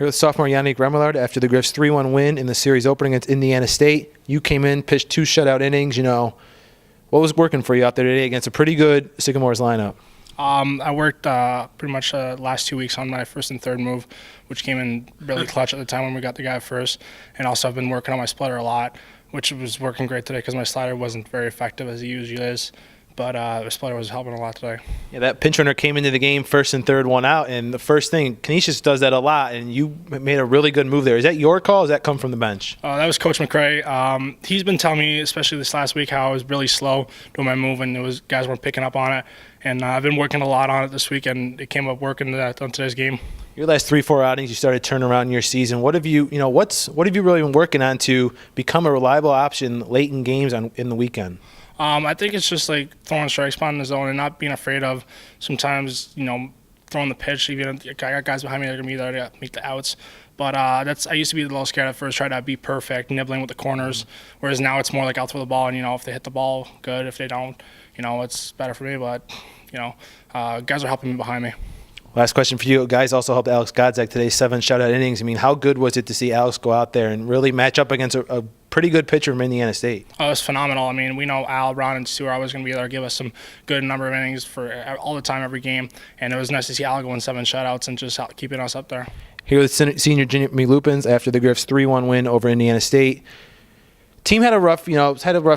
Here with sophomore Iannick Remillard after the Griffs' 3-1 win in the series opener against Indiana State. You came in, pitched 2 shutout innings. What was working for you out there today against a pretty good Sycamores lineup? I worked pretty much the last 2 weeks on my first and third move, which came in really clutch at the time when we got the guy first. And also I've been working on my splitter a lot, which was working great today because my slider wasn't very effective as it usually is. But the splitter was helping a lot today. Yeah, that pinch runner came into the game first and third, one out, and the first thing, Canisius does that a lot, and you made a really good move there. Is that your call, or does that come from the bench? That was Coach McCray. He's been telling me, especially this last week, how I was really slow doing my move, and guys weren't picking up on it. And I've been working a lot on it this week, and it came up working on today's game. Your last 3-4 outings, you started turning around your season. What have you really been working on to become a reliable option late in games in the weekend? I think it's just like throwing strike spot in the zone and not being afraid of sometimes, throwing the pitch. Even I got guys behind me that are going to be there to make the outs. But I used to be a little scared at first, try to be perfect, nibbling with the corners. Whereas now it's more like I'll throw the ball, and if they hit the ball, good. If they don't, it's better for me. But guys are helping me behind me. Last question for you. Guys also helped Alex Godzak today, 7 shutout innings. How good was it to see Alex go out there and really match up against a pretty good pitcher from Indiana State? Oh, it was phenomenal. We know Al, Ron, and Stu are always going to be there to give us some good number of innings for all the time, every game. And it was nice to see Al going 7 shutouts and just keeping us up there. Here with senior Jimmy Luppens after the Griffs' 3-1 win over Indiana State. Team had a rough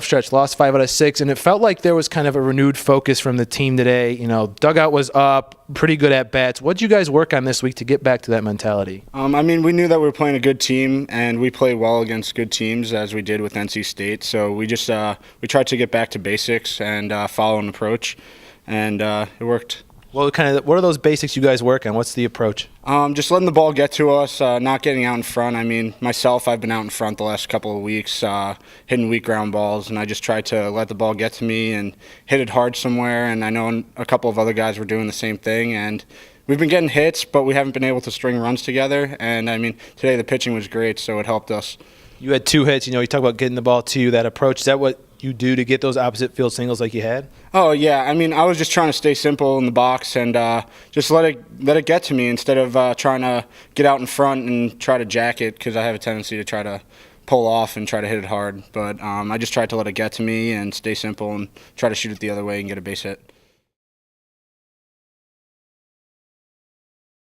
stretch, lost 5 out of 6, and it felt like there was kind of a renewed focus from the team today. Dugout was up, pretty good at bats. What did you guys work on this week to get back to that mentality? We knew that we were playing a good team, and we play well against good teams, as we did with NC State. So we just we tried to get back to basics and follow an approach, and it worked. Well, what are those basics you guys work on? What's the approach? Just letting the ball get to us, not getting out in front. Myself, I've been out in front the last couple of weeks, hitting weak ground balls, and I just tried to let the ball get to me and hit it hard somewhere. And I know a couple of other guys were doing the same thing. And we've been getting hits, but we haven't been able to string runs together. And today the pitching was great, so it helped us. You had 2 hits. You talk about getting the ball to you. That approach, is that what you do to get those opposite field singles like you had? Oh yeah, I was just trying to stay simple in the box and just let it get to me instead of trying to get out in front and try to jack it, because I have a tendency to try to pull off and try to hit it hard. But I just tried to let it get to me and stay simple and try to shoot it the other way and get a base hit.